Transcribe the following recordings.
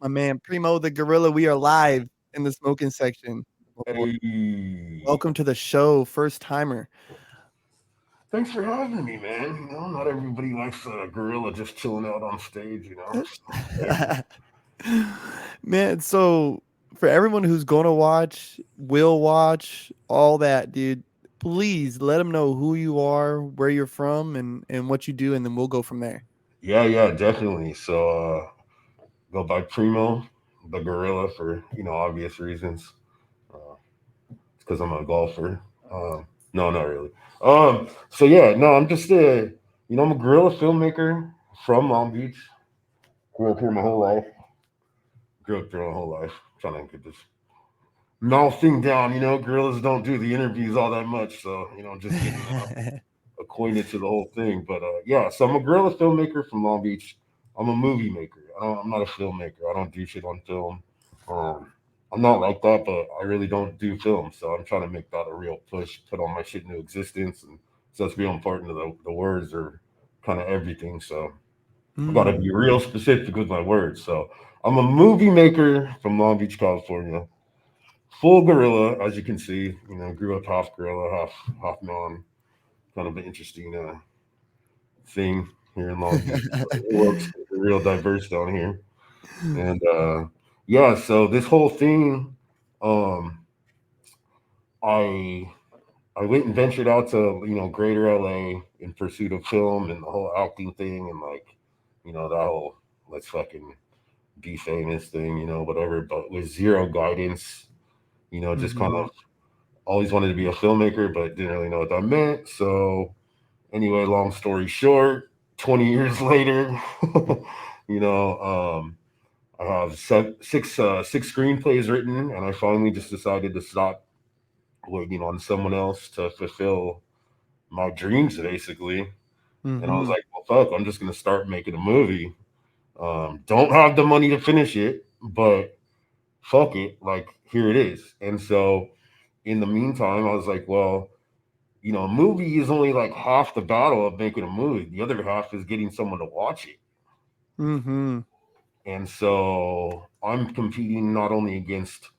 My man, Primo the Guerilla. We are live in the smoking section. Hey, Welcome to the show, first timer. thanks for having me, man. Not everybody likes a gorilla just chilling out on stage. Hey. Man, so for everyone who's going to watch, will watch, all that, dude, please let them know who you are, where you're from, and what you do, and then we'll go from there. Yeah, definitely. So, go by Primo the Gorilla for obvious reasons. Uh, it's because I'm a golfer. No, not really. So yeah, no, I'm just I'm a gorilla filmmaker from Long Beach. Grew up here my whole life. Grew up here my whole life. Trying to get this mouth thing down. Gorillas don't do the interviews all that much, so just getting acquainted to the whole thing. But yeah, so I'm a guerrilla filmmaker from Long Beach. I'm a movie maker. I'm not a filmmaker. I don't do shit on film. Um, I'm not like that, but I really don't do film. So I'm trying to make that a real push, put all my shit into existence, and so it's real important to the words or kind of everything. So I got to Mm. be real specific with my words. So I'm a movie maker from Long Beach, California. Full gorilla, as you can see. Grew up half gorilla, half non. Kind of an interesting thing here in Long Beach. It works real diverse down here. And yeah, so this whole thing, um, I I went and ventured out to Greater LA in pursuit of film and the whole acting thing and like that whole let's fucking be famous thing, whatever. But with zero guidance, just kind Mm-hmm. of always wanted to be a filmmaker, but didn't really know what that meant. So anyway, long story short, 20 years later, you know, um, I have six screenplays written, and I finally just decided to stop waiting on someone else to fulfill my dreams, basically. And I was Mm-hmm. like, well, fuck, I'm just gonna start making a movie. Don't have the money to finish it, but fuck it, like here it is. And so, in the meantime, I was like, well, a movie is only like half the battle of making a movie. The other half is getting someone to watch it. Mm-hmm. And so I'm competing not only against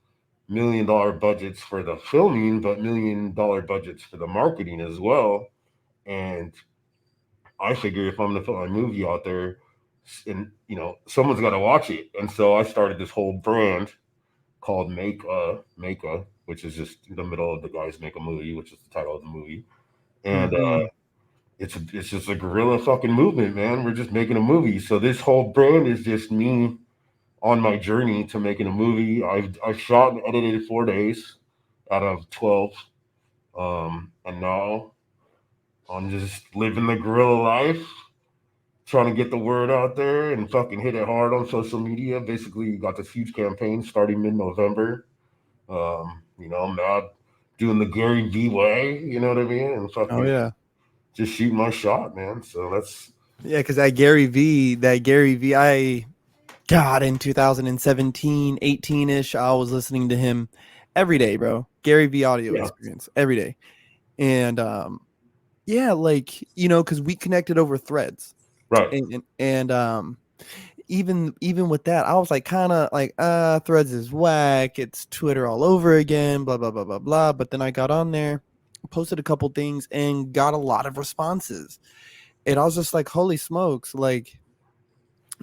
$1 million budgets for the filming, but $1 million budgets for the marketing as well. And I figure if I'm going to put my movie out there, and someone's got to watch it. And so I started this whole brand called Make which is just in the middle of the guys make a movie, which is the title of the movie. And Mm-hmm. it's just a guerrilla fucking movement, man. We're just making a movie. So this whole brand is just me on my journey to making a movie. I've shot and edited 4 days out of 12, and now I'm just living the guerrilla life, trying to get the word out there and fucking hit it hard on social media. Basically, got this huge campaign starting mid-November. I'm not doing the Gary V way, you know what I mean, and Oh fucking yeah. just shooting my shot, man. So that's Yeah, because that Gary V, God, in 2017, 18-ish, I was listening to him every day, bro. Gary V audio yeah, experience every day. And yeah, like, cuz we connected over threads. right, And even with that, I was like kind of like threads is whack. It's Twitter all over again, blah blah blah blah blah. But then I got on there, posted a couple things and got a lot of responses. And I was just like, holy smokes, like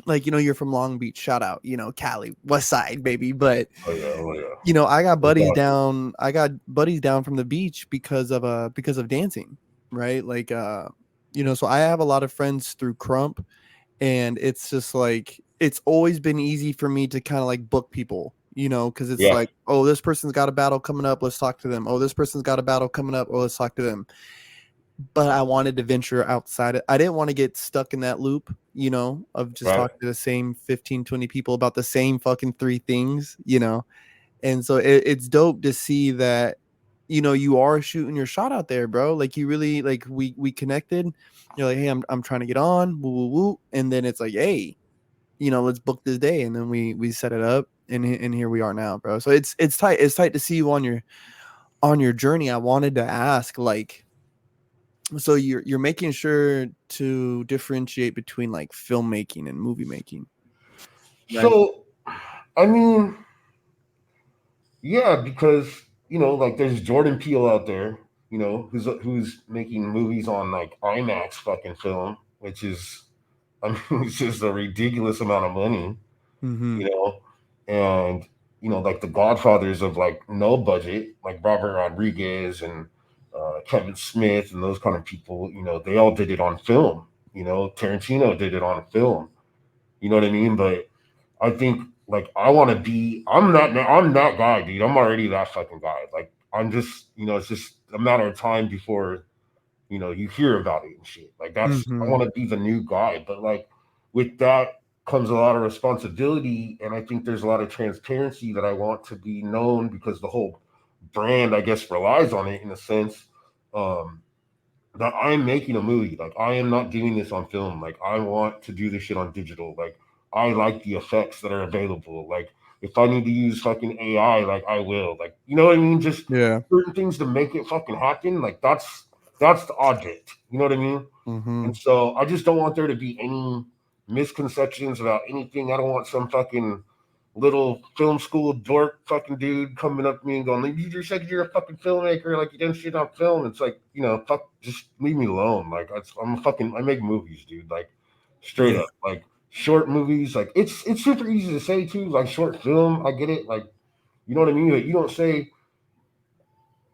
you're from Long Beach, shout out, Cali, West Side, baby. But oh yeah, I got no buddies doubt. down. I got buddies down from the beach because of dancing, right? Like so I have a lot of friends through Crump, and it's just like it's always been easy for me to kind of like book people, because it's Yeah, like, oh, this person's got a battle coming up, let's talk to them. Oh, this person's got a battle coming up, oh, let's talk to them. But I wanted to venture outside it. I didn't want to get stuck in that loop, of just right. talking to the same 15, 20 people about the same fucking three things. And so it's dope to see that, you are shooting your shot out there, bro. Like you really like we connected. You're like, hey, I'm trying to get on, woo woo woo. And then it's like, hey, let's book this day. And then we set it up and here we are now, bro. So it's tight. It's tight to see you on your journey. I wanted to ask, like, so you're making sure to differentiate between like filmmaking and movie making, right? So I mean, yeah, because like there's Jordan Peele out there, who's making movies on like IMAX fucking film, which is, I mean, it's just a ridiculous amount of money, Mm-hmm. you know, and like the Godfathers of like no budget, like Robert Rodriguez and Kevin Smith and those kind of people, they all did it on film. Tarantino did it on film. You know what I mean? But I think like I want to be. I'm that guy, dude. I'm already that fucking guy. Like I'm just. It's just a matter of time before you hear about it and shit. Like that's. I Mm-hmm. want to be the new guy, but like with that comes a lot of responsibility, and I think there's a lot of transparency that I want to be known because the whole brand, I guess, relies on it in a sense. Um, that I'm making a movie. Like I am not doing this on film. Like I want to do this shit on digital. Like I like the effects that are available. Like if I need to use fucking AI, like I will. Like you know what I mean? Just Yeah. certain things to make it fucking happen. Like that's the object. You know what I mean? Mm-hmm. And so I just don't want there to be any misconceptions about anything. I don't want some fucking little film school dork fucking dude coming up to me and going, like, you just like you're a fucking filmmaker, like you done shit on film. It's like, fuck, just leave me alone. Like I make movies, dude. Like straight Yeah. up, like short movies. Like it's super easy to say too. Like short film, I get it. Like you know what I mean. Like, you don't say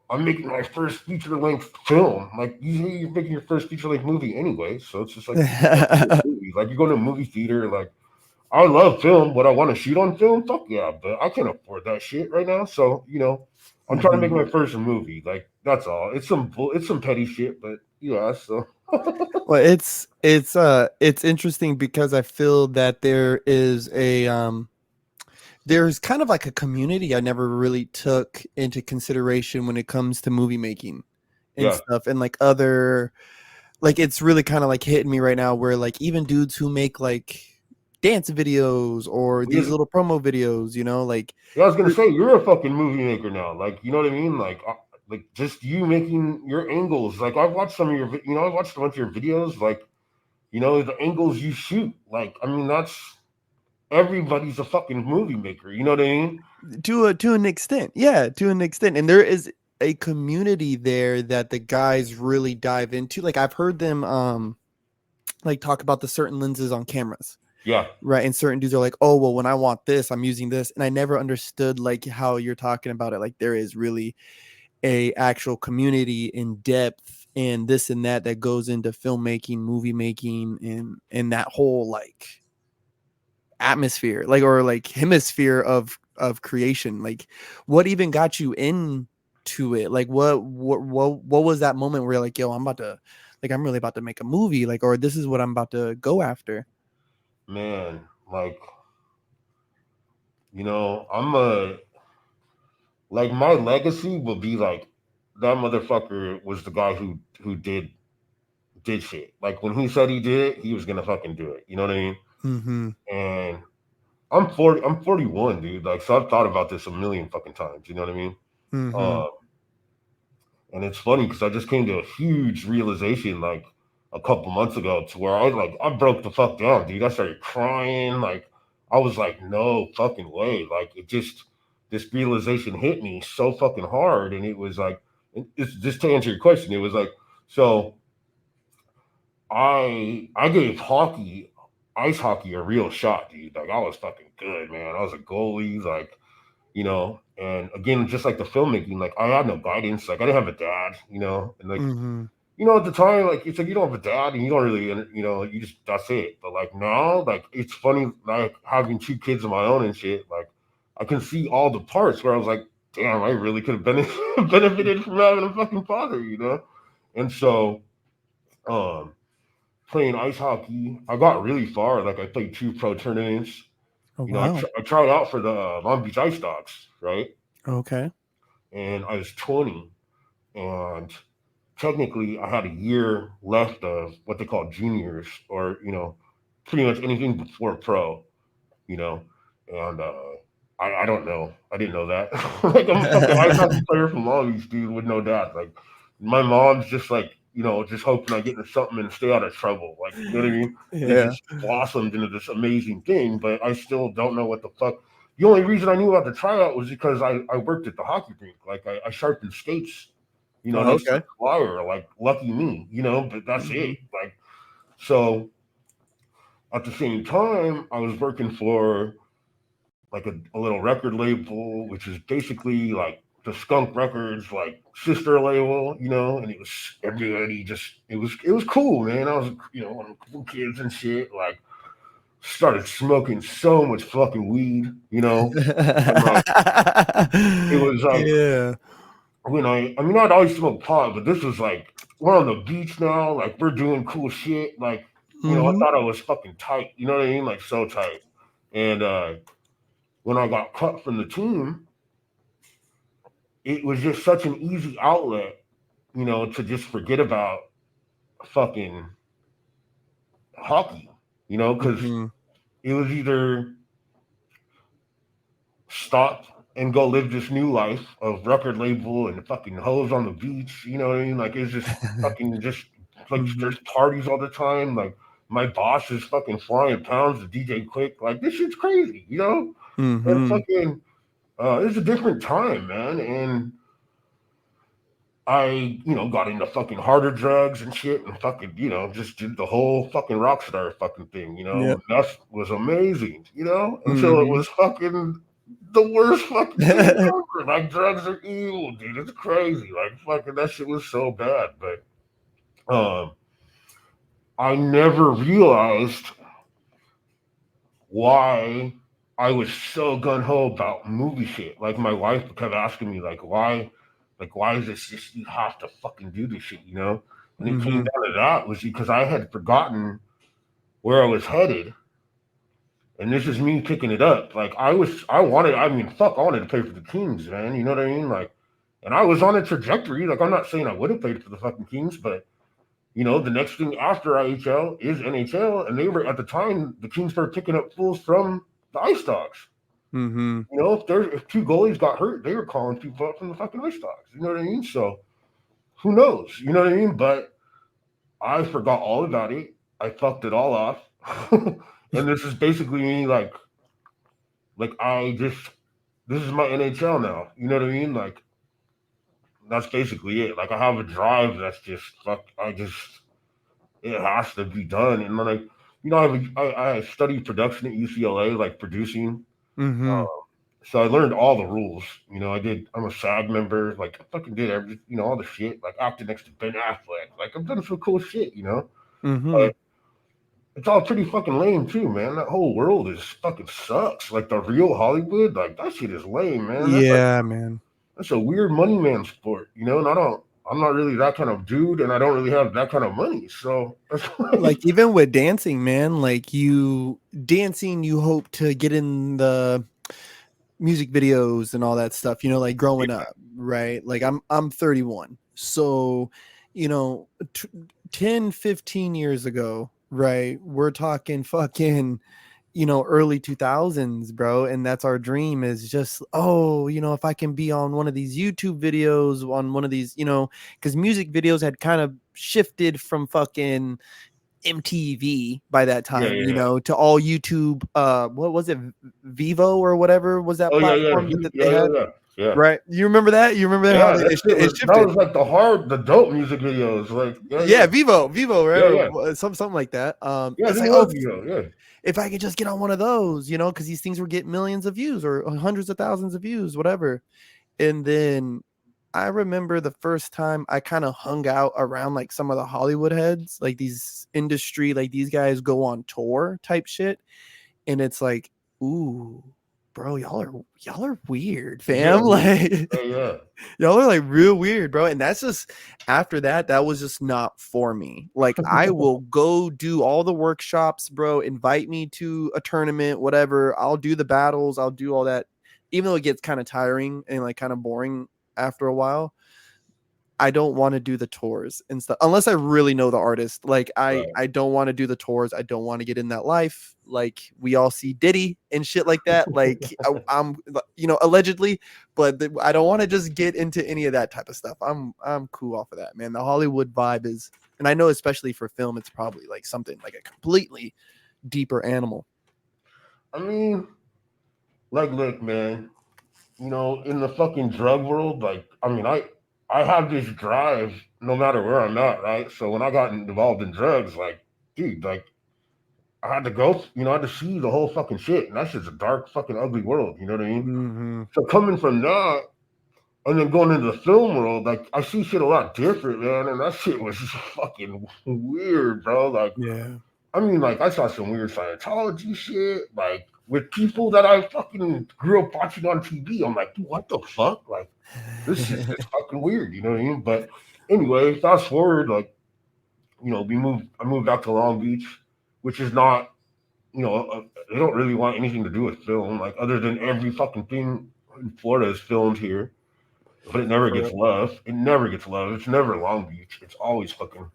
I'm making my first feature length film. Like you say you're making your first feature length movie anyway. So it's just like movies. Like you go to a movie theater, like I love film. Would I want to shoot on film? Fuck yeah, but I can't afford that shit right now. So I'm trying to make Mm-hmm. my first movie. Like that's all. It's some petty shit, but yeah. So Well, it's interesting because I feel that there's kind of like a community I never really took into consideration when it comes to movie making and yeah, stuff, and like other, like it's really kind of like hitting me right now where like even dudes who make like dance videos or these yeah. little promo videos, like I was gonna say you're a fucking movie maker now. Like you know what I mean? Like just you making your angles. Like I've watched some of your, I watched a bunch of your videos. Like the angles you shoot. Like I mean that's everybody's a fucking movie maker. You know what I mean? to an extent, yeah, to an extent, and there is a community there that the guys really dive into. Like I've heard them like talk about the certain lenses on cameras, Yeah. right? And certain dudes are like, oh well, when I want this, I'm using this, and I never understood like how you're talking about it. Like there is really a actual community in depth and this and that goes into filmmaking, movie making, and that whole like atmosphere, like, or like hemisphere of creation. Like what even got you into it? Like what was that moment where you're like, yo, I'm really about to make a movie, like, or this is what I'm about to go after? Man, like I'm a like my legacy will be like that motherfucker was the guy who did shit. Like when he said he did it, he was gonna fucking do it. You know what I mean? Mm-hmm. And I'm 41, dude. Like so I've thought about this a million fucking times. You know what I mean? Mm-hmm. Uh, and it's funny because I just came to a huge realization like a couple months ago to where I broke the fuck down, dude. I started crying. Like I was like, no fucking way. Like it just this realization hit me so fucking hard, and it was like, it's just to answer your question. It was like, so I gave ice hockey, a real shot, dude. Like I was fucking good, man. I was a goalie, like and again, just like the filmmaking, like I had no guidance. Like I didn't have a dad, and like Mm-hmm. at the time, like it's like you don't have a dad and you don't really, you just that's it. But like now, like it's funny, like having two kids of my own and shit. Like I can see all the parts where I was like, damn, I really could have benefited from having a fucking father. And so, um, playing ice hockey, I got really far. Like I played two pro tournaments. Oh wow. I tried out for the Long Beach Ice Dogs, right? Okay. And I was 20, and technically I had a year left of what they call juniors, or pretty much anything before pro, you know, and I don't know, I didn't know that. Like I'm a fucking ice hockey player from Long Beach, dude, with no dad. Like my mom's just like just hoping I get into something and stay out of trouble. Like you know what I mean? And it Yeah. just blossomed into this amazing thing, but I still don't know what the fuck. the only reason I knew about the tryout was because I worked at the hockey rink. Like I sharpened skates, Oh, next to okay. the flyer. Like lucky me, but that's Mm-hmm. it. Like so. At the same time, I was working for like a little record label, which is basically like the Skunk Records like sister label, and it was everybody just it was cool, man. I was one of the cool kids and shit. Like started smoking so much fucking weed, and like it was like Yeah. when I mean I'd always smoked pot, but this was like we're on the beach now, like we're doing cool shit, like I Mm-hmm. thought I was fucking tight, you know what I mean, like so tight, and when I got cut from the team, it was just such an easy outlet, to just forget about fucking hockey, because Mm-hmm. it was either stop and go live this new life of record label and fucking hoes on the beach, you know what I mean? Like it's just fucking just like Mm-hmm. there's parties all the time. Like my boss is fucking flying pounds to DJ Quick. Like this shit's crazy, And Mm-hmm. fucking it's a different time, man. And I, got into fucking harder drugs and shit and fucking, just did the whole fucking rock star fucking thing, Yep. and that was amazing, until it Mm-hmm. was fucking the worst fucking thing ever. Like drugs are evil, dude. It's crazy. Like fucking that shit was so bad. But I never realized why I was so gun ho about movie shit. Like my wife kept asking me, like why is this just you have to fucking do this shit, And it came Mm-hmm. down to that was because I had forgotten where I was headed, and this is me picking it up. Like I mean, fuck, I wanted to play for the Kings, man. You know what I mean? Like, and I was on a trajectory. Like, I'm not saying I would have played for the fucking Kings, but the next thing after IHL is NHL, and they were at the time the Kings were picking up fools from the Ice Dogs. Mm-hmm. If two goalies got hurt, they were calling people up from the fucking Ice Dogs. You know what I mean? So who knows? You know what I mean? But I forgot all about it. I fucked it all off. And this is basically me like I just this is my NHL now. You know what I mean? Like that's basically it. Like I have a drive that's just fuck I just it has to be done. And then I studied production at UCLA, like producing. Mm-hmm. So I learned all the rules. I'm a SAG member. Like I fucking did every all the shit. Like acted next to Ben Affleck. Like I've done some cool shit. Mm-hmm. But it's all pretty fucking lame too, man. That whole world is fucking sucks. Like the real Hollywood, like that shit is lame, man. Yeah, man. That's a weird money man sport, and I'm not really that kind of dude, and I don't really have that kind of money. So that's Like why. even with dancing, man, like you dancing, you hope to get in the music videos and all that stuff, like growing Yeah, up, right? Like I'm 31. So, you know, 10, 15 years ago, right? We're talking fucking, early 2000s, bro, and that's our dream is just, oh, if I can be on one of these YouTube videos, on one of these, cuz music videos had kind of shifted from fucking MTV by that yeah, time, yeah, yeah. to all YouTube. What was it, Vivo or whatever was that Oh yeah, yeah, platform that they yeah, yeah, had? yeah, yeah. Right? You remember that? You remember how Yeah, that shit it was that shifted? was like the dope music videos. Like, yeah, Yeah, yeah, Vivo, right? yeah, yeah, Or something like that. yeah. It's They like, were oh, video, yeah, if I could just get on one of those, because these things were getting millions of views or hundreds of thousands of views, whatever. And then I remember the first time I kind of hung out around like some of the Hollywood heads, like these industry, like these guys go on tour type shit. And it's like, ooh, bro, y'all are weird, yeah, fam. Like yeah, yeah. y'all are like real weird, bro. And that's just after that, that was just not for me. Like I will go do all the workshops, bro. Invite me to a tournament, whatever. I'll do the battles, I'll do all that, even though it gets kind of tiring and like kind of boring after a while. I don't want to do the tours and stuff unless I really know the artist. Like Right. I don't want to do the tours. I don't want to get in that life. Like we all see Diddy and shit like that. Like I'm allegedly, but I don't want to just get into any of that type of stuff. I'm cool off of that, man. The Hollywood vibe is, and I know especially for film, it's probably like something like a completely deeper animal. I mean, like, look, man, you know, in the fucking drug world, like, I mean, I have this drive no matter where I'm at, right? So when I got involved in drugs, like, dude, like, I had to go, you know, I had to see the whole fucking shit, and that's just a dark, fucking, ugly world. You know what I mean? Mm-hmm. So coming from that, and then going into the film world, like, I see shit a lot different, man, and that shit was just fucking weird, bro. Like, Yeah. I mean, like, I saw some weird Scientology shit, like, with people that I fucking grew up watching on TV. I'm like, dude, what the fuck? Like, this is just fucking weird, you know what I mean? But anyway, fast forward, like, you know, I moved out to Long Beach, which is not, you know, they don't really want anything to do with film, like, other than every fucking thing in Florida is filmed here, but it never gets love. It never gets love. It's never Long Beach. It's always fucking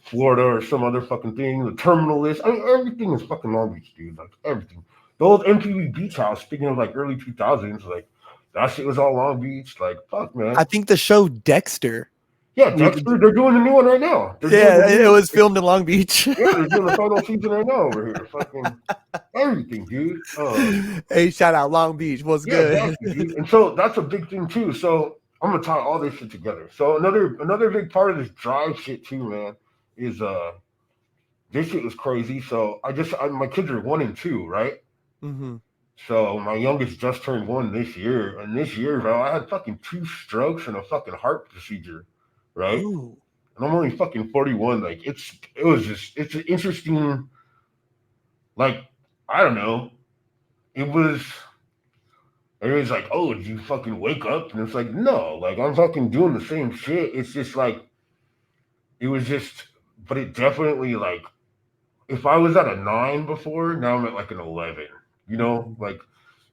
Florida or some other fucking thing. The terminal list. I mean, everything is fucking Long Beach, dude. Like, everything. The old MTV Beach House, speaking of like early 2000s, like, that shit was all Long Beach. Like, fuck, man. I think the show Dexter. Yeah, Dexter, they're doing the new one right now. They're doing the Yeah, it new, was filmed in Long Beach. yeah, they're doing the final season right now over here. Fucking everything, dude. Hey, shout out Long Beach. What's Yeah, good? exactly, dude. And so that's a big thing too. So I'm gonna tie all this shit together. So another big part of this drive shit too, man, is this shit was crazy. So my kids are 1 and 2, right? Mm-hmm. So my youngest just turned 1 this year, and this year, bro, I had fucking 2 strokes and a fucking heart procedure, right? Ooh. And I'm only fucking 41. Like, it's an interesting, like, I don't know. It was Everybody's like, oh, did you fucking wake up? And it's like, no, like, I'm fucking doing the same shit. It's just like, it was just, but it definitely, like, if I was at a 9 before, now I'm at like an 11. You know, Mhm. like,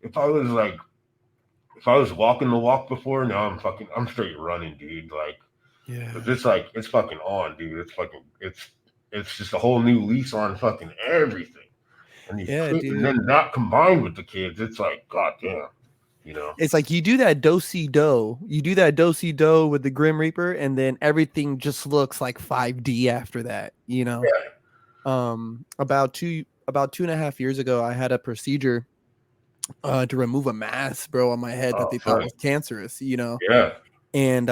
if I was like, if I was walking the walk before, now I'm straight running, dude. Like, Yeah. it's like, it's fucking on, dude. It's just a whole new lease on fucking everything. And these Yeah, kids, and dude. then that combined with the kids, it's like, goddamn, you know? It's like you do that do-si do. You do that do-si do with the Grim Reaper, and then everything just looks like 5D after that, you know? Yeah, About 2.5 years ago, I had a procedure to remove a mass, bro, on my head that oh, they thought fuck. was cancerous, you know? Yeah. And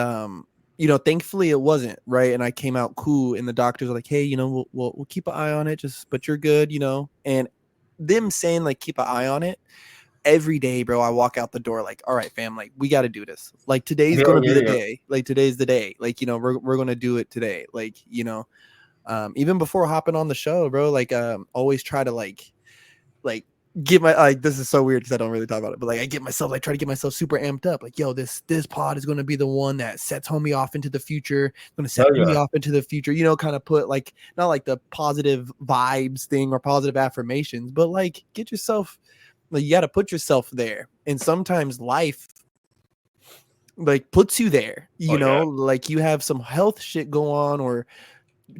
thankfully it wasn't, right? And I came out cool, and the doctors were like, hey, we'll keep an eye on it, just but you're good, and them saying like keep an eye on it every day, bro. I walk out the door like, all right, fam, like we got to do this. Like today's Yeah, gonna be yeah, the yeah. day. Like today's the day. Like we're gonna do it today. Like even before hopping on the show, bro. Like always try to like get my like this is so weird because I don't really talk about it, but like I get myself like try to get myself super amped up. Like yo, this pod is gonna be the one that sets homie off into the future. Gonna set Hell me yeah. off into the future. Kind of put like not like the positive vibes thing or positive affirmations, but like get yourself like you got to put yourself there. And sometimes life like puts you there, Oh yeah. like you have some health shit go on or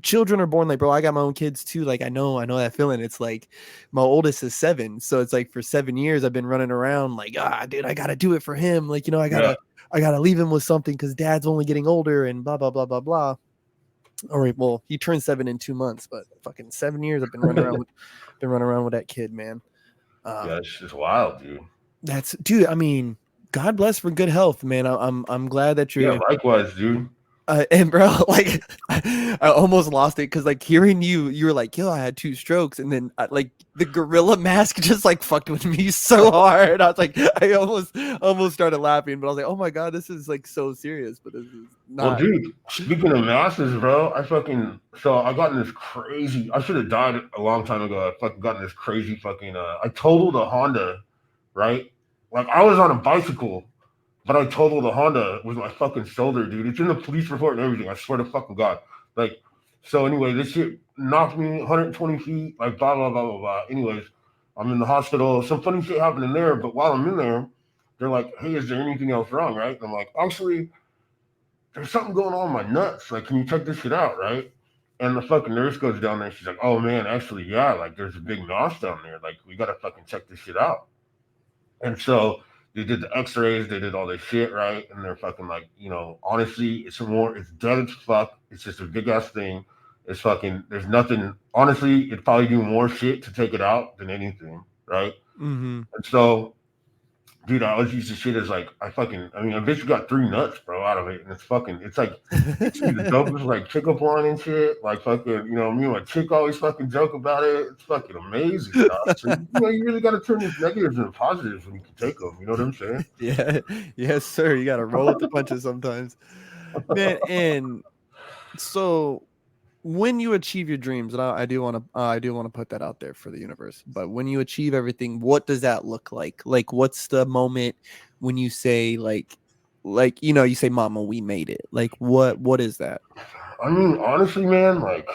children are born. Like, bro, I got my own kids too. Like, I know that feeling. It's like my oldest is 7. So it's like for 7 years I've been running around like, dude, I got to do it for him. Like, Yeah. I got to leave him with something because dad's only getting older and blah, blah, blah, blah, blah. All right. Well, he turned 7 in 2 months, but fucking 7 years I've been running around with that kid, man. Yeah, Um, it's just wild, dude. That's dude. I mean, God bless for good health, man. I'm glad that Yeah, you're. likewise, dude. And bro, like I almost lost it because like hearing you were like, yo, I had 2 strokes, and then like the gorilla mask just like fucked with me so hard. I was like, I almost started laughing, but I was like, oh my god, this is like so serious, but this is Well, not. dude, speaking of masses, bro, I got in this crazy. I should have died a long time ago. I fucking got in this crazy fucking. I totaled a Honda, right? Like, I was on a bicycle, but I totaled a Honda with my fucking shoulder, dude. It's in the police report and everything. I swear to fucking God. Like, so anyway, this shit knocked me 120 feet, like, blah, blah, blah, blah, blah. Anyways, I'm in the hospital. Some funny shit happened in there, but while I'm in there, they're like, hey, is there anything else wrong, right? And I'm like, actually, there's something going on in my nuts. Like, can you check this shit out, right? And the fucking nurse goes down there. She's like, oh, man, actually, yeah, like, there's a big nos down there. Like, we got to fucking check this shit out. And so they did the X-rays, they did all this shit, right? And they're fucking like, honestly, it's dead as fuck. It's just a big ass thing. It's fucking, there's nothing. Honestly, it'd probably do more shit to take it out than anything, right? Mm-hmm. And so dude, I always use the shit as like I mean, I bitch got three nuts, bro, out of it, and it's like it's the dopest like pickup line and shit. Like fucking, me and my chick always fucking joke about it. It's fucking amazing, dog. So you really got to turn these negatives into positives when you can take them. You know what I'm saying? Yeah, yes, sir. You got to roll with the punches sometimes, man. And so, when you achieve your dreams, and I do want to put that out there for the universe. But when you achieve everything, what does that look like? Like, what's the moment when you say you say, "Mama, we made it." Like, what is that? I mean, honestly, man, like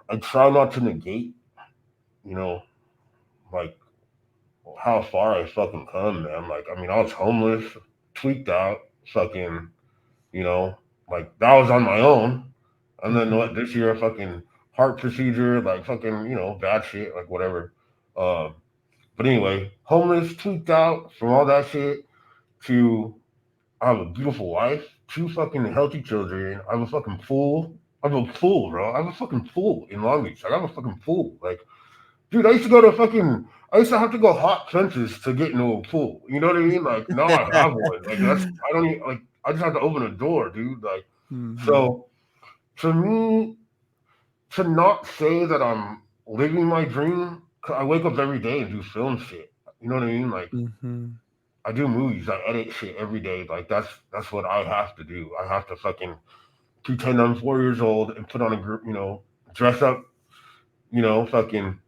I try not to negate, you know, like how far I fucking come, man. Like, I mean, I was homeless, tweaked out, fucking, you know, like that was on my own. And then Hmm. what? This year, fucking heart procedure, like fucking, bad shit, like whatever. Um, but anyway, homeless, tweaked out from all that shit to I have a beautiful wife, two fucking healthy children. I have a fucking pool. I have a pool, bro. I have a fucking pool in Long Beach. I have a fucking pool. Like, dude, I used to have to go hop fences to get into a pool. You know what I mean? Like, now I have one. Like, I don't even, like, I just have to open a door, dude. Like, Hmm. so to me, to not say that I'm living my dream, 'cause I wake up every day and do film shit. You know what I mean? Like, Hmm. I do movies, I edit shit every day. Like, that's what I have to do. I have to fucking pretend I'm 4 years old and put on a group, dress up, fucking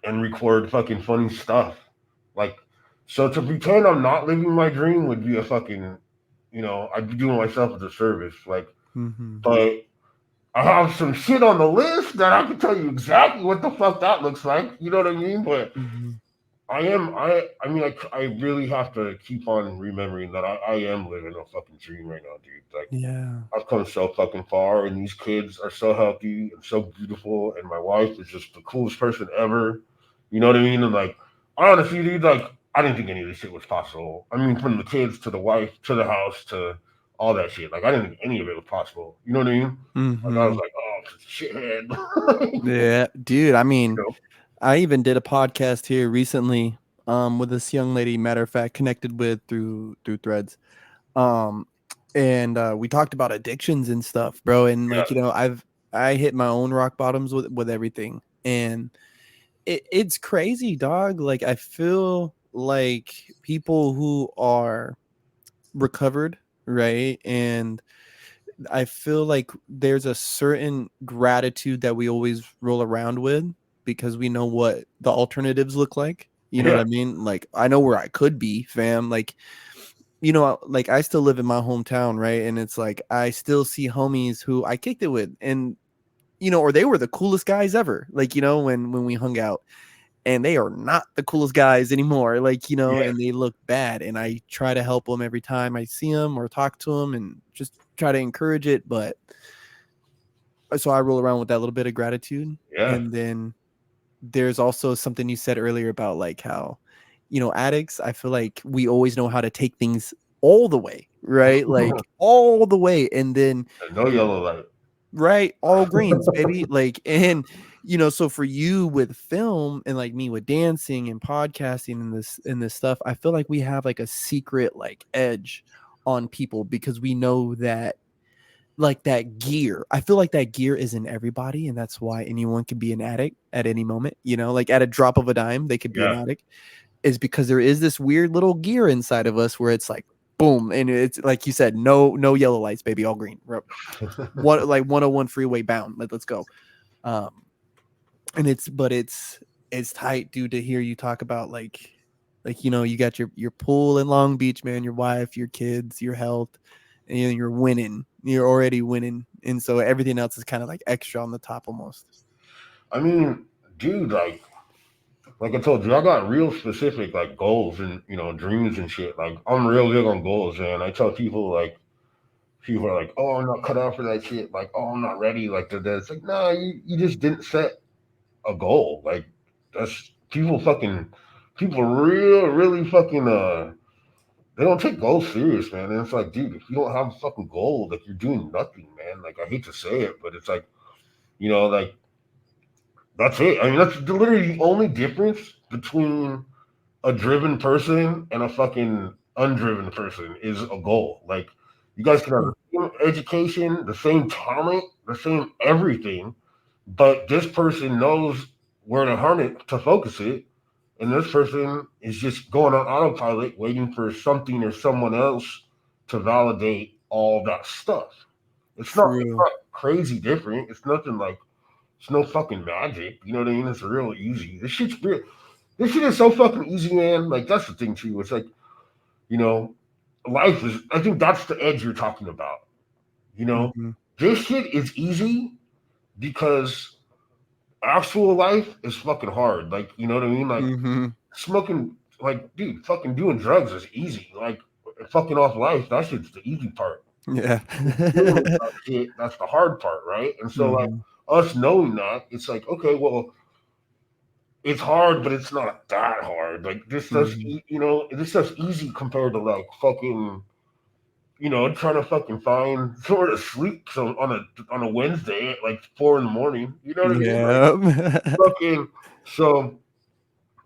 and record fucking funny stuff. Like, so to pretend I'm not living my dream would be a fucking, I'd be doing myself a disservice. Like, Hmm. but I have some shit on the list that I can tell you exactly what the fuck that looks like. You know what I mean? But Hmm. I mean, I really have to keep on remembering that I am living a fucking dream right now, dude. Like, Yeah. I've come so fucking far, and these kids are so healthy and so beautiful, and my wife is just the coolest person ever. You know what I mean? And like, honestly, dude, like, I didn't think any of this shit was possible. I mean, from the kids to the wife to the house to all that shit. Like, I didn't think any of it was possible. You know what I mean? Like, I was Hmm. like, oh, shithead. Yeah, dude. I you mean, know? I even did a podcast here recently, with this young lady. Matter of fact, connected with through Threads. Um, and we talked about addictions and stuff, bro. And Yeah, I hit my own rock bottoms with everything, and it's crazy, dog. Like, I feel like people who are recovered, right? And I feel like there's a certain gratitude that we always roll around with because we know what the alternatives look like. You know what yeah, I mean? Like, I know where I could be, fam. Like, like, I still live in my hometown, right? And it's like I still see homies who I kicked it with, and or they were the coolest guys ever. Like, when we hung out, and they are not the coolest guys anymore. Like, yeah, and they look bad, and I try to help them every time I see them or talk to them, and just try to encourage it. But so I roll around with that little bit of gratitude, yeah. and then there's also something you said earlier about like how, addicts, I feel like we always know how to take things all the way, right? Like, all the way, and then No yellow light. right, all greens, baby. Like, and so for you with film and like me with dancing and podcasting and this stuff, I feel like we have like a secret like edge on people because we know that, like, that gear. I feel like that gear is in everybody, and that's why anyone can be an addict at any moment. Like, at a drop of a dime, they could be an Yeah. addict. Is because there is this weird little gear inside of us where it's like boom, and it's like you said, no yellow lights, baby, all green. What, like, 101 freeway bound. Let's go. Um, and it's tight, dude, to hear you talk about like you got your pool in Long Beach, man, your wife, your kids, your health, and you're winning. You're already winning, and so everything else is kind of like extra on the top almost. I mean, dude, like I told you, I got real specific like goals and dreams and shit. Like I'm real big on goals, and I tell people are like, "Oh, I'm not cut out for that shit." Like, "Oh, I'm not ready." Like, it's like, nah, you just didn't set a goal. Like, that's people really fucking they don't take goals serious, man. And it's like, dude, if you don't have a fucking goal, like you're doing nothing, man. Like I hate to say it, but it's like, like that's it. I mean, that's literally the only difference between a driven person and a fucking undriven person is a goal. Like you guys can have the same education, the same talent, the same everything, but this person knows where to hunt it to focus it, and this person is just going on autopilot, waiting for something or someone else to validate all that stuff. It's True. not crazy different. It's nothing like it's no fucking magic. You know what I mean? It's real easy. This shit is so fucking easy, man. Like that's the thing too. It's like, you know, life is I think that's the edge you're talking about. You know? Mm-hmm. This shit is easy because actual life is fucking hard. Like, you know what I mean? Like Mm-hmm. smoking like dude, fucking doing drugs is easy. Like fucking off life, that shit's the easy part. Yeah. Dealing with that shit, that's the hard part, right? And so like Mm-hmm. us knowing that, it's like, okay, well, it's hard, but it's not that hard. Like this stuff's, Mm-hmm. this stuff's easy compared to like fucking, trying to fucking find somewhere to sleep so on a Wednesday at like 4 in the morning. You know what I mean? Like Yeah. fucking. So,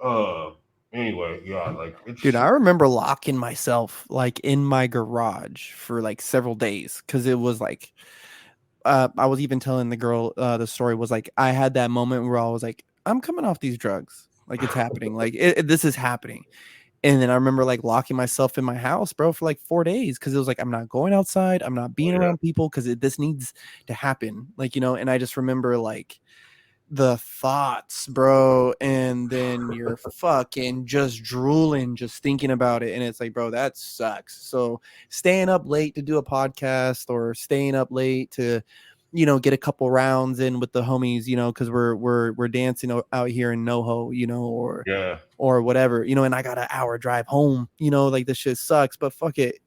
uh, anyway, yeah, like Dude, it's I remember locking myself like in my garage for like several days because it was like I was even telling the girl the story was like I had that moment where I was like, I'm coming off these drugs. Like it's happening. Like this is happening. And then I remember like locking myself in my house, bro, for like 4 days because it was like I'm not going outside, I'm not oh being yeah, around people because this needs to happen. Like, and I just remember like the thoughts, bro, and then you're fucking just drooling just thinking about it, and it's like, bro, that sucks. So staying up late to do a podcast or staying up late to get a couple rounds in with the homies, because we're dancing out here in NoHo, yeah, or whatever, and I got an hour drive home, like this shit sucks, but fuck it.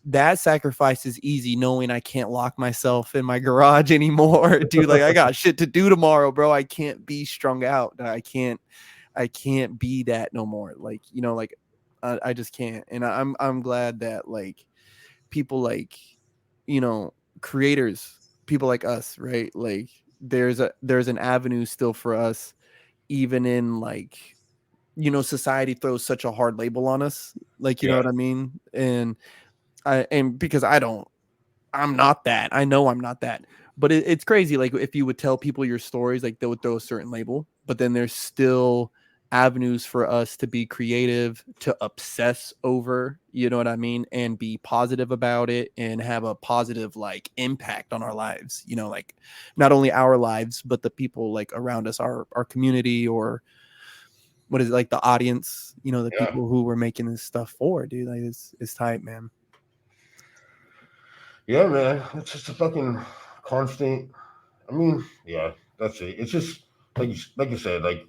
That sacrifice is easy knowing I can't lock myself in my garage anymore. Dude, like I got shit to do tomorrow, bro. I can't be strung out. I can't be that no more. Like, like I just can't. And I'm glad that like people like, you know, creators, people like us, right? Like there's an avenue still for us, even in like, society throws such a hard label on us. Like, you know yeah, what I mean? And because I'm not that. I know I'm not that. But it's crazy. Like if you would tell people your stories, like they would throw a certain label, but then there's still avenues for us to be creative, to obsess over, you know what I mean, and be positive about it and have a positive like impact on our lives, like not only our lives, but the people like around us, our community, or what is it, like the audience, the yeah. people who we're making this stuff for, dude. Like it's tight, man. Yeah, man. It's just a fucking constant. I mean, yeah, that's it. It's just like you said, like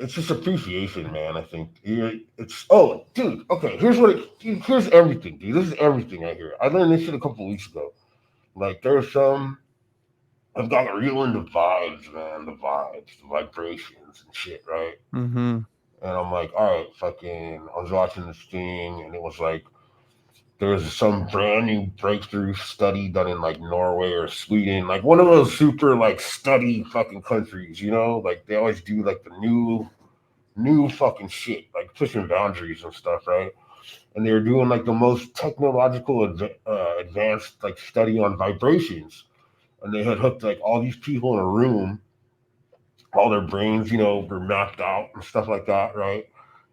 it's just appreciation, man. I think it's oh, dude. Okay, here's everything, dude. This is everything I hear. I learned this shit a couple weeks ago. Like there's some I've got real into vibes, man. The vibes, the vibrations and shit, right? Mm-hmm. And I'm like, all right, fucking. I was watching this thing, and it was like there was some brand new breakthrough study done in like Norway or Sweden, like one of those super like study fucking countries, like they always do like the new fucking shit, like pushing boundaries and stuff, right? And they were doing like the most technological advanced like study on vibrations, and they had hooked like all these people in a room, all their brains, were mapped out and stuff like that, right?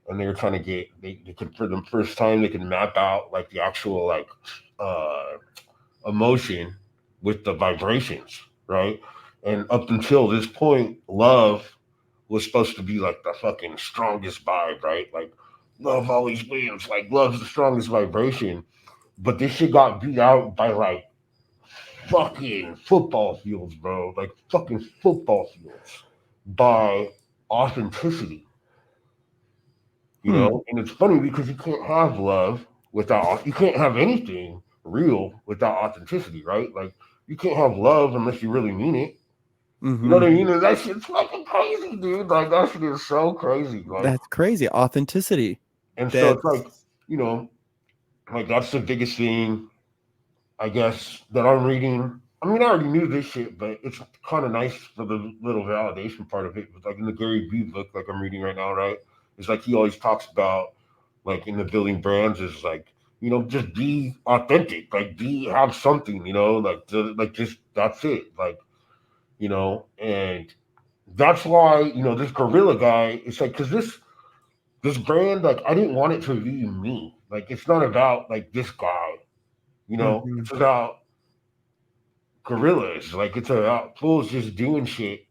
And they were trying to they could for the first time they could map out like the actual like uh emotion with the vibrations, right? And up until this point, love was supposed to be like the fucking strongest vibe, right? Like love always wins, like love's the strongest vibration. But this shit got beat out by like fucking football fields, bro. Like fucking football fields by authenticity, Hmm. And it's funny because you can't have love without, you can't have anything real without authenticity, right? Like, you can't have love unless you really mean it. You know Mm-hmm. what I mean? And that shit's fucking crazy, dude. Like, that shit is so crazy. Like, That's crazy. Authenticity. and so it's like, That's you know, like, that's the biggest thing, I guess, that I'm reading. I mean, I already knew this shit, but it's kind of nice for the little validation part of it. Like in the Gary Vee book, like I'm reading right now, right? It's like he always talks about, like in the building brands, is like, just be authentic, like have something, like just that's it, like, and that's why this gorilla guy. It's like because this brand, like I didn't want it to be me. Like it's not about like this guy, Mhm. it's about gorillas. Like it's about fools just doing shit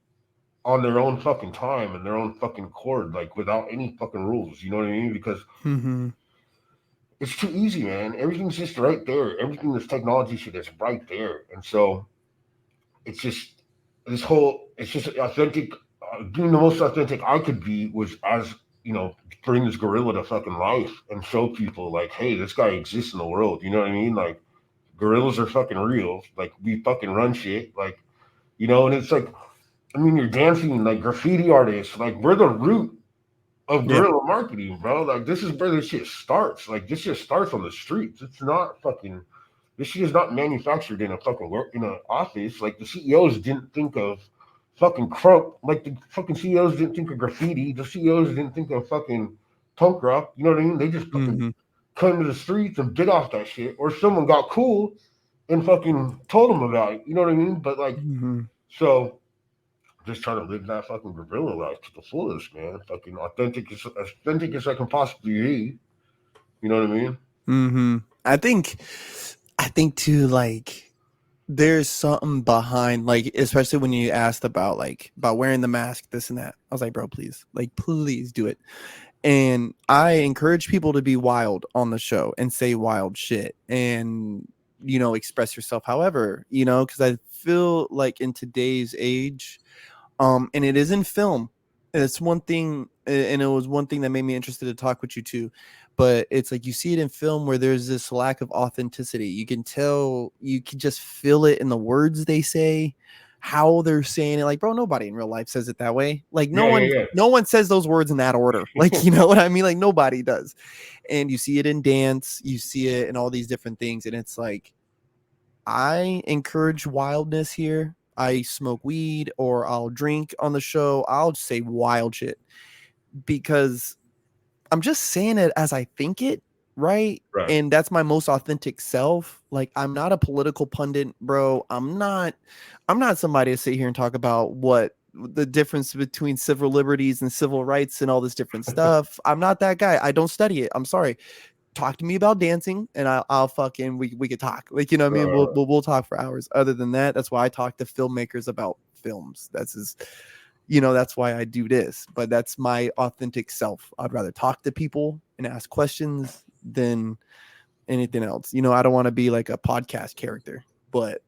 on their own fucking time and their own fucking accord, like without any fucking rules. You know what I mean? Because Mhm. it's too easy, man. Everything's just right there. Everything this technology shit is right there, and so it's just it's just authentic. Being the most authentic I could be was as bring this gorilla to fucking life and show people like, hey, this guy exists in the world. You know what I mean? Like gorillas are fucking real. Like we fucking run shit. Like and it's like, I mean, you're dancing like graffiti artists. Like we're the root of Yep. guerrilla marketing, bro. Like this is where this shit starts. Like this shit starts on the streets. It's not fucking. This shit is not manufactured in a fucking work in an office. Like the CEOs didn't think of fucking croak. Like the fucking CEOs didn't think of graffiti. The CEOs didn't think of fucking punk rock. You know what I mean? They just fucking Mhm. came to the streets and bit off that shit, or someone got cool and fucking told them about it. You know what I mean? But like, Mhm. so just trying to live that fucking gorilla life to the fullest, man. Fucking authentic as I can possibly be. You know what I mean? Mhm. I think too, like there's something behind, like especially when you asked about like about wearing the mask, this and that. I was like, bro, please, like please do it. And I encourage people to be wild on the show and say wild shit and express yourself however, because I feel like in today's age, and it is in film, and it's one thing, and it was one thing that made me interested to talk with you too, but it's like you see it in film where there's this lack of authenticity. You can tell, you can just feel it in the words they say, how they're saying it. Like, bro, nobody in real life says it that way. Like Yeah, yeah, no one says those words in that order. yeah. Like, you know what I mean? Like nobody does. And you see it in dance, you see it in all these different things, and it's like I encourage wildness here. I smoke weed or I'll drink on the show. I'll say wild shit because I'm just saying it as I think it, right? Right. And that's my most authentic self. Like I'm not a political pundit, bro. I'm not somebody to sit here and talk about what the difference between civil liberties and civil rights and all this different stuff. I'm not that guy. I don't study it. I'm sorry. Talk to me about dancing and I'll fucking we could talk, like, you know what I mean, we'll talk for hours. Other than that, that's why I talk to filmmakers about films. That's why I do this, but that's my authentic self. I'd rather talk to people and ask questions than anything else. I don't want to be like a podcast character, but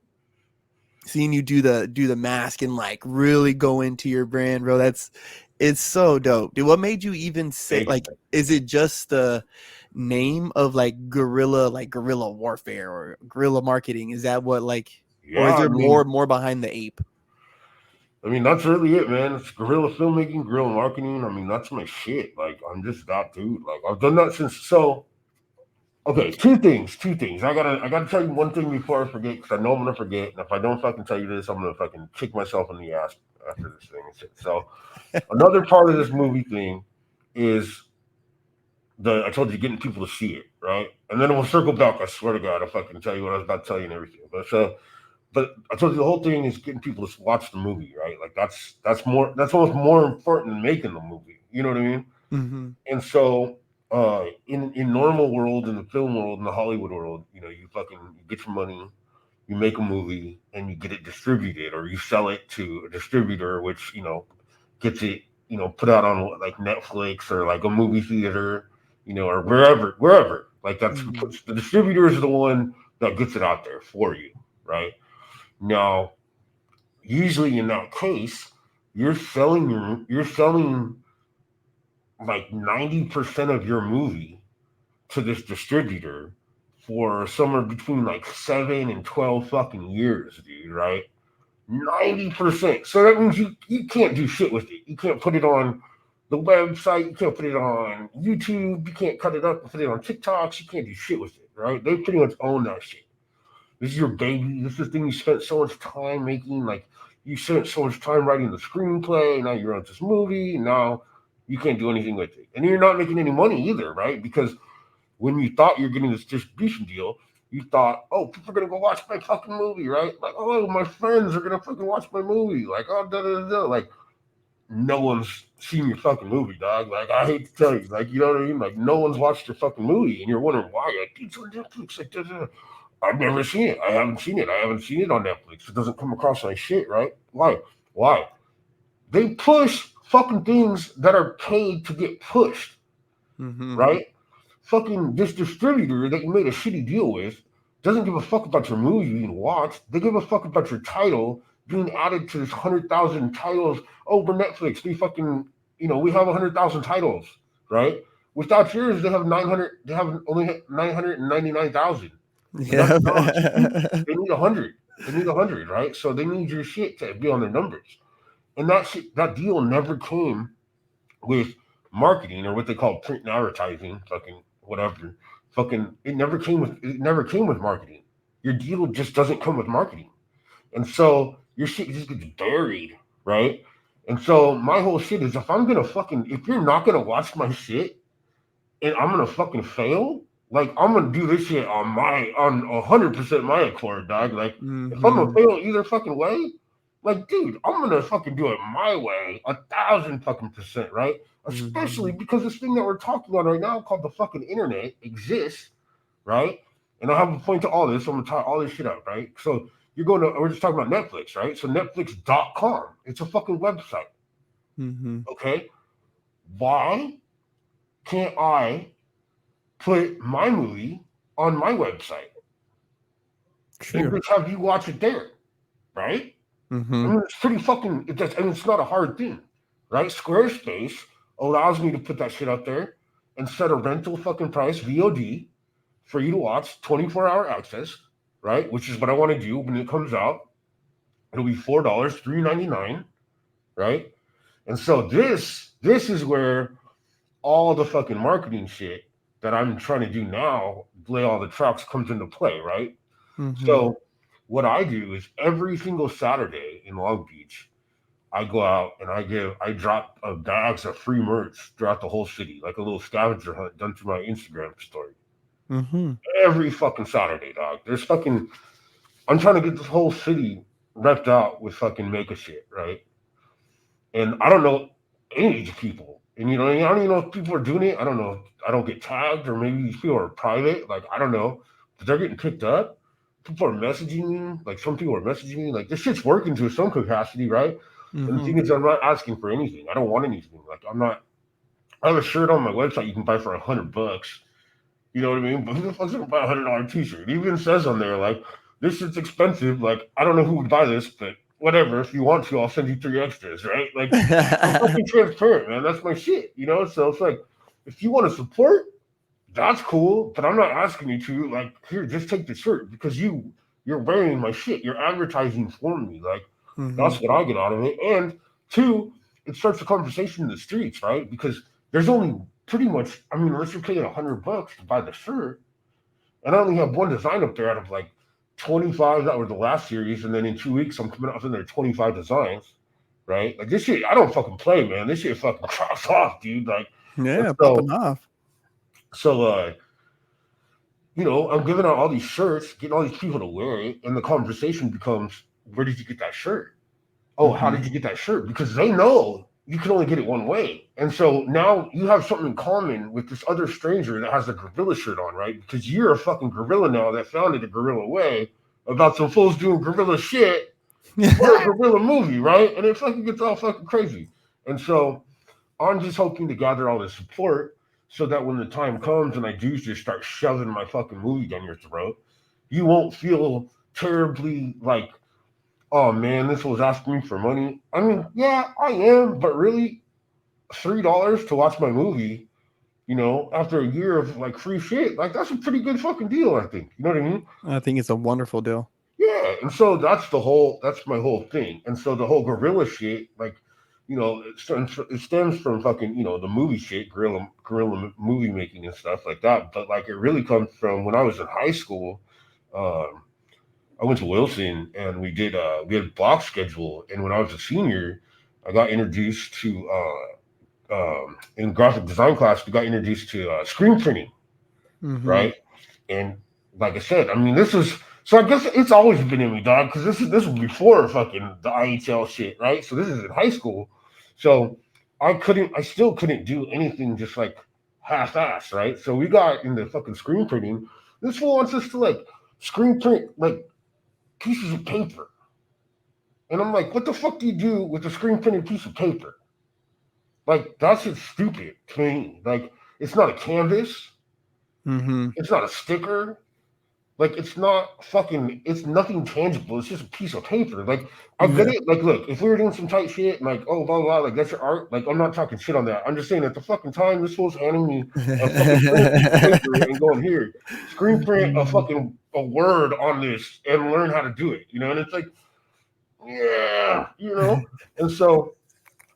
seeing you do the mask and like really go into your brand, bro, it's so dope, dude. What made you even say, Thank like, you. is it just the name of like guerrilla, like guerrilla warfare or guerrilla marketing? Is that what, like, or is Yeah, there more behind the ape? I mean that's really it, man. It's guerrilla filmmaking, guerrilla marketing. I mean that's my shit. Like I'm just that dude. Like I've done that since. So okay, two things. I gotta tell you one thing before I forget because I know I'm gonna forget, and if I don't fucking tell you this, I'm gonna fucking kick myself in the ass after this thing and shit. So another part of this movie thing is I told you getting people to see it, right? And then we'll circle back. I swear to God, I'll fucking tell you what I was about to tell you and everything. But I told you the whole thing is getting people to watch the movie, right? Like that's almost more important than making the movie. You know what I mean? Mm-hmm. And so in normal world, in the film world, in the Hollywood world, you get your money, you make a movie, and you get it distributed, or you sell it to a distributor, which gets it put out on like Netflix or like a movie theater, or wherever. Like that's Mm-hmm. the distributor is the one that gets it out there for you, right? Now, usually in that case, you're selling like 90% of your movie to this distributor for somewhere between like 7 and 12 fucking years, dude, right? 90%. So that means you can't do shit with it. You can't put it on the website. You can't put it on YouTube. You can't cut it up and put it on TikToks. You can't do shit with it, right? They pretty much own that shit. This is your baby. This is the thing you spent so much time making. Like you spent so much time writing the screenplay. Now you're on this movie. Now you can't do anything with it, and you're not making any money either, right? Because when you thought you're getting this distribution deal, you thought, oh, people are gonna go watch my fucking movie, right? Like, oh, my friends are gonna fucking watch my movie. Like, oh, da da da. Like, no one's seen your fucking movie, dog. Like, I hate to tell you, like, you know what I mean? Like, no one's watched your fucking movie, and you're wondering why. Like, it's on Netflix. Like, da, da. I've never seen it. I haven't seen it. I haven't seen it on Netflix. It doesn't come across my shit, right? Why? Why? They push fucking things that are paid to get pushed, Mm-hmm. right? Fucking this distributor that you made a shitty deal with doesn't give a fuck about your movie being watched. They give a fuck about your title being added to this 100,000 titles. Oh, we're Netflix. We fucking, we have 100,000 titles, right? Without yours, they have 900. They have only 999,000, and that's Yeah. not cheap. They need 100. They need 100, right? So they need your shit to be on their numbers. And that shit, that deal never came with marketing or what they call print and advertising, fucking whatever. Fucking it never came with marketing. Your deal just doesn't come with marketing. And so your shit just gets buried, right? And so my whole shit is if you're not gonna watch my shit and I'm gonna fucking fail, like I'm gonna do this shit on 100% my accord, dog. Like if I'm gonna Mm-hmm. fail either fucking way, like dude, I'm gonna fucking do it my way, 1,000 fucking percent, right? Especially Mm-hmm. because this thing that we're talking about right now called the fucking internet exists, right? And I have a point to all this, so I'm gonna tie all this shit up, right? So we're just talking about Netflix, right? So Netflix.com, it's a fucking website, Mm-hmm. okay? Why can't I put my movie on my website and True. just have you watch it there, right? I Mm-hmm. mean, it's pretty fucking. It's not a hard thing, right? Squarespace allows me to put that shit up there and set a rental fucking price VOD for you to watch 24-hour access, right? Which is what I want to do when it comes out. It'll be $4, $3.99, right? And so this is where all the fucking marketing shit that I'm trying to do now, lay all the tracks comes into play, right? Mm-hmm. So what I do is every single Saturday in Long Beach, I go out and I drop bags of free merch throughout the whole city, like a little scavenger hunt done through my Instagram story. Mm-hmm. Every fucking Saturday, dog. I'm trying to get this whole city wrecked out with fucking maker shit, right? And I don't know any of these people. And I don't even know if people are doing it. I don't know. I don't get tagged, or maybe these people are private. Like I don't know, but they're getting picked up. People are messaging me. Like some people are messaging me. Like this shit's working to some capacity, right? And the Mm-hmm. thing is, I'm not asking for anything. I don't want anything. Like I'm not. I have a shirt on my website you can buy for $100. You know what I mean? But who the fuck's gonna buy $100 t-shirt? It even says on there like this shit's expensive. Like I don't know who would buy this, but whatever. If you want to, I'll send you 3 extras, right? Like I'm fucking transparent, man. That's my shit. So it's like if you want to support, that's cool, but I'm not asking you to. Like here, just take the shirt because you're wearing my shit. You're advertising for me. Like Mm-hmm. that's what I get out of it. And two, it starts a conversation in the streets, right? Because there's only pretty much, I mean, unless you're paying $100 to buy the shirt, and I only have one design up there out of like 25 that were the last series, and then in 2 weeks I'm coming up in there 25 designs, right? Like this shit, I don't fucking play, man. This shit fucking crops off, dude. Like, and Yeah, so, popping off. so, I'm giving out all these shirts, getting all these people to wear it, and the conversation becomes, where did you get that shirt? Oh, how Mm-hmm. did you get that shirt? Because they know you can only get it one way. And so now you have something in common with this other stranger that has a gorilla shirt on, right? Because you're a fucking gorilla now that founded a gorilla way about some fools doing gorilla shit for a gorilla movie, right? And it fucking gets all fucking crazy. And so I'm just hoping to gather all this support so that when the time comes and I do just start shoving my fucking movie down your throat, you won't feel terribly like, oh man, this was asking me for money. I mean, yeah, I am, but really, $3 to watch my movie, after a year of like free shit, like that's a pretty good fucking deal, I think. You know what I mean? I think it's a wonderful deal. Yeah, and so that's my whole thing. And so the whole gorilla shit, like, it stems from fucking, the movie shit, gorilla movie making and stuff like that. But like, it really comes from when I was in high school. Um, I went to Wilson and we had block schedule. And when I was a senior, I got introduced to in graphic design class. We got introduced to screen printing, Mm-hmm. right? And like I said, I mean, this is so. I guess it's always been in me, dog. Because this was before fucking the IHL shit, right? So this is in high school. So I still couldn't do anything just like half-ass, right? So we got into fucking screen printing. This fool wants us to like screen print like pieces of paper, and I'm like, what the fuck do you do with a screen printed piece of paper? Like that's just stupid to me. Like it's not a canvas, Mm-hmm. it's not a sticker, like it's not fucking. It's nothing tangible. It's just a piece of paper. Like I get Yeah. it. Like look, if we were doing some tight shit, and like oh blah blah, like that's your art. Like I'm not talking shit on that. I'm just saying at the fucking time this fool's handing me a fucking printed piece of paper and going here, screen print a fucking a word on this and learn how to do it. You know, and it's like yeah, you know. And so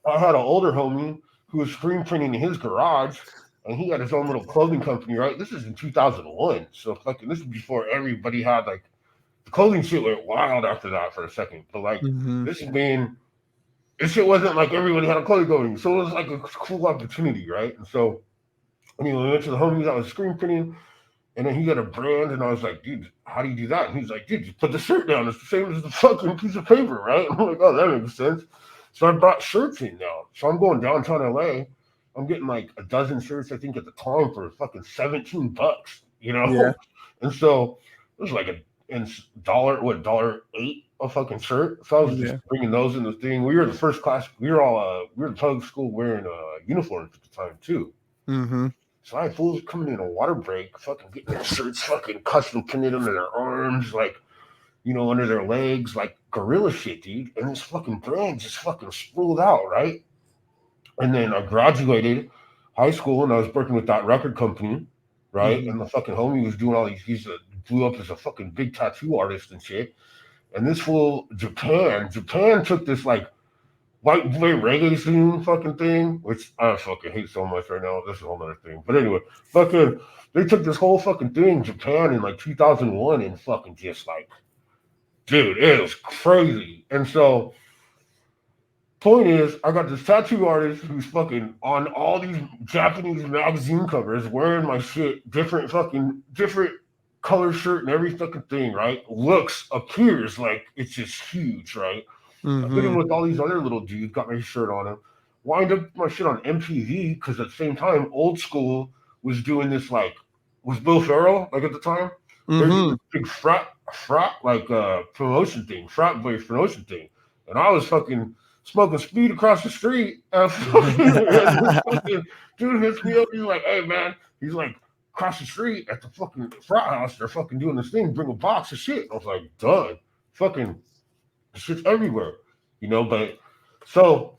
I had an older homie who was screen printing in his garage, and he had his own little clothing company. Right, this is in 2001, so fucking this is before everybody had like the clothing shit went wild after that for a second. But like Mm-hmm. this has been this shit wasn't like everybody had a clothing company, so it was like a cool opportunity, right? And so anyway, we went to the homies that was screen printing. And then he got a brand, and I was like, dude, how do you do that? And he's like, dude, just put the shirt down. It's the same as the fucking piece of paper, right? I'm like, oh, that makes sense. So I brought shirts in now. So I'm going downtown LA. I'm getting like a dozen shirts, I think, at the time for fucking $17, you Yeah. know? And so it was like a and dollar, what, dollar eight a fucking shirt. So I was just Yeah. bringing those in the thing. We were the first class. We were all, we were the public school wearing uniforms at the time, too. Mm-hmm. So I had fools coming in a water break, fucking getting their shirts fucking custom printed under their arms, like, you know, under their legs, like gorilla shit, dude. And this fucking brand just fucking sprawled out, right? And then I graduated high school and I was working with that record company, right? Mm-hmm. And the fucking homie was doing all these, he's blew up as a fucking big tattoo artist and shit. And this fool, Japan took this like white boy reggae scene fucking thing, which I fucking hate so much right now. This is a whole other thing. But anyway, fucking they took this whole fucking thing in Japan in like 2001 and fucking just like, dude, it was crazy. And so, point is, I got this tattoo artist who's fucking on all these Japanese magazine covers wearing my shit, different color shirt and every fucking thing, right? Appears like it's just huge, right? I've been in Mm-hmm. with all these other little dudes, got my shirt on him. Wind up my shit on MTV because at the same time, Old School was doing this like was Bill Ferrell like at the time. They're doing Mm-hmm. this big frat like promotion thing, frat boy promotion thing, and I was fucking smoking speed across the street. And this fucking dude hits me up. He's like, "Hey man," he's like, "Across the street at the fucking frat house, they're fucking doing this thing. Bring a box of shit." I was like, "Done." Fucking shit's everywhere, you know. But so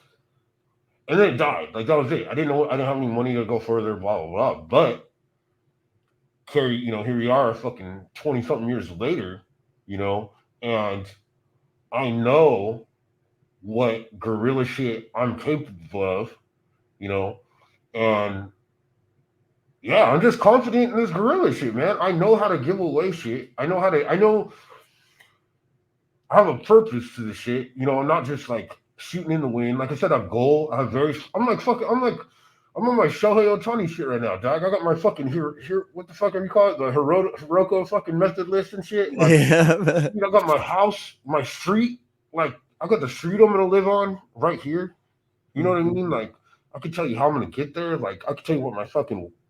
and then it died. Like that was it. I didn't know. I didn't have any money to go further. Blah blah blah. But carry, you know, here we are, fucking 20 something years later, you know, and I know what guerrilla shit I'm capable of, you know, and yeah, I'm just confident in this guerrilla shit, man. I know how to give away shit. I know I have a purpose to the shit. You know, I'm not just like shooting in the wind. Like I said, I have goal. I have very. I'm like fucking. I'm on my Shohei Otani shit right now, dog. I got my fucking here. What the fuck are you call it? The Hiroko fucking method list and shit. Like, Yeah. you know, I got my house, my street. Like, I got the street I'm gonna live on right here. You know what I Mm-hmm. mean? Like, I could tell you how I'm gonna get there. Like, I could tell you what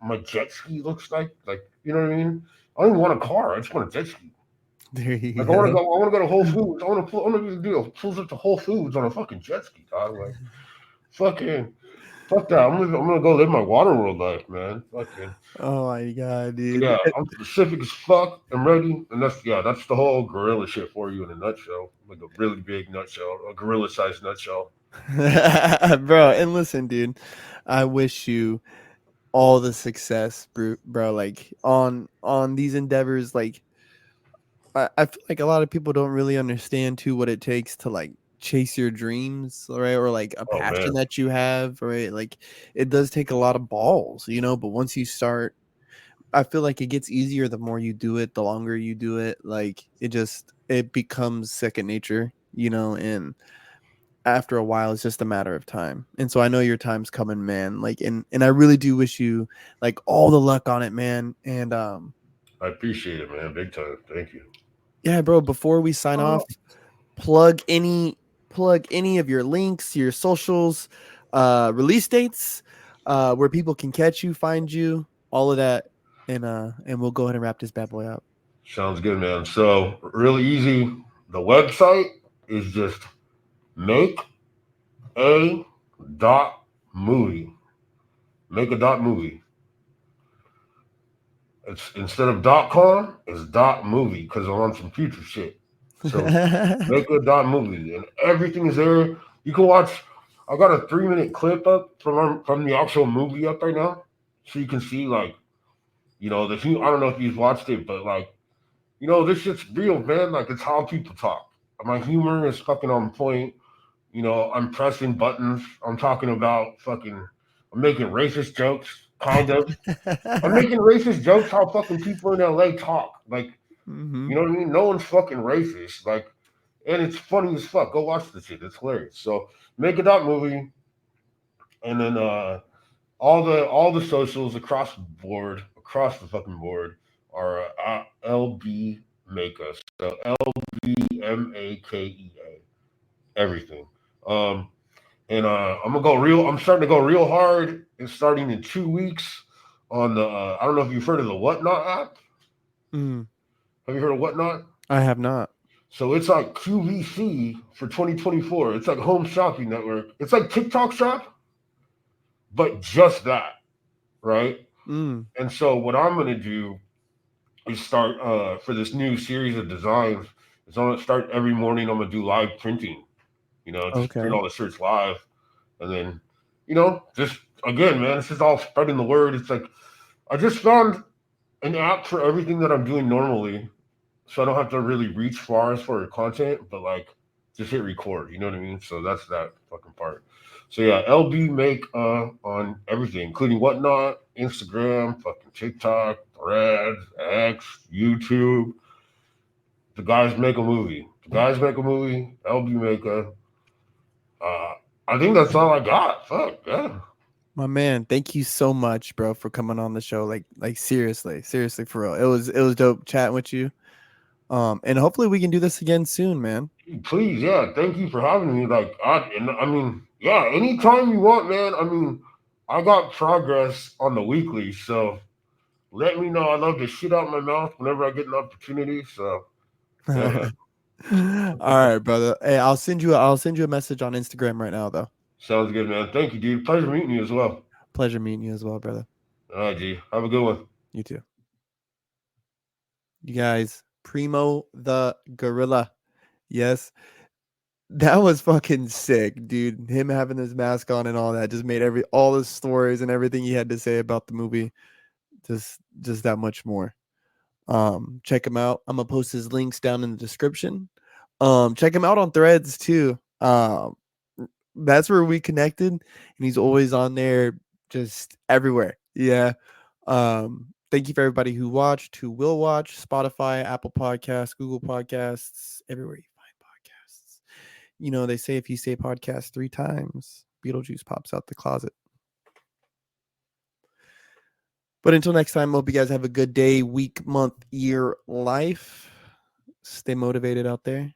my jet ski looks like. Like, you know what I mean? I don't even want a car. I just want a jet ski. There Like you I want to go. go. I want to go to Whole Foods. I want to do pulls up to Whole Foods on a fucking jet ski, dog. Like fucking fuck that. I'm gonna go live my water world life, man. Fucking Oh my god, dude. yeah. I'm specific as fuck. I'm ready, and that's the whole gorilla shit for you in a nutshell. Like a really big nutshell, a gorilla sized nutshell. Bro, and listen, dude. I wish you all the success, bro. Like on these endeavors, like I feel like a lot of people don't really understand too what it takes to like chase your dreams, right? Or like a Oh passion man. that you have, right? Like it does take a lot of balls, you know, but once you start I feel like it gets easier the more you do it, the longer you do it. Like it becomes second nature, and after a while it's just a matter of time. And so I know your time's coming, man. Like and I really do wish you like all the luck on it, man. And I appreciate it, man. Big time. Thank you. yeah, bro, before we sign off, plug any plug any of your links, your socials, release dates, where people can catch you, find you, all of that, and we'll go ahead and wrap this bad boy up. Sounds good, man. So really easy. The website is just make a dot movie. Make a dot movie. It's instead of dot com, it's dot movie because I'm on some future shit. So make a dot movie and everything is there. You can watch. I got a 3 minute clip up from the actual movie up right now, so you can see like the I don't know if you've watched it, but like this shit's real, man. Like it's how people talk. My humor is fucking on point. I'm pressing buttons. I'm talking about fucking. I'm making racist jokes, kind of. I'm making racist jokes how fucking people in LA talk. Like, Hmm. you know what I mean? No one's fucking racist. Like, and it's funny as fuck. Go watch the shit. It's hilarious. So make a dot movie, and then all the socials across the fucking board are LB Makea. So LBMAKEA. Everything. Um, and I'm gonna go real. I'm starting to go real hard. It's starting in 2 weeks on the. I don't know if you've heard of the Whatnot app. Mm, Have you heard of Whatnot? I have not. So it's like QVC for 2024. It's like Home Shopping Network. It's like TikTok Shop, but just that, right? Mm, And so what I'm gonna do is start for this new series of designs. Is I'm gonna start every morning. I'm gonna do live printing. Just print okay. all the shirts live, and then just again, man, it's just all spreading the word. It's like I just found an app for everything that I'm doing normally, so I don't have to really reach far as for content, but like just hit record. You know what I mean? So that's that fucking part. So yeah, LB make on everything, including Whatnot, Instagram, fucking TikTok, Threads, X, YouTube. The guys make a movie. The guys make a movie. LB make a. Uh, I think that's all I got. Fuck yeah. My man, thank you so much, bro, for coming on the show. Like seriously, for real. It was dope chatting with you. And hopefully we can do this again soon, man. Please, yeah. Thank you for having me. Like, I mean, yeah. Anytime you want, man. I mean, I got progress on the weekly, so let me know. I love to shit out my mouth whenever I get an opportunity. So yeah, man. All right, brother. Hey, I'll send you a message on Instagram right now, though. Sounds good, man. Thank you, dude. Pleasure meeting you as well. Pleasure meeting you as well, brother. All right, G. Have a good one. You too. You guys, Primo the Gorilla. Yes, that was fucking sick, dude. Him having his mask on and all that just made all the stories and everything he had to say about the movie just that much more. Check him out. I'm gonna post his links down in the description. Check him out on Threads too. That's where we connected, and he's always on there, just everywhere. Yeah. Thank you for everybody who watched, who will watch. Spotify, Apple Podcasts, Google Podcasts, everywhere you find podcasts. They say if you say podcast 3 times, Beetlejuice pops out the closet. But until next time, hope you guys have a good day, week, month, year, life. Stay motivated out there.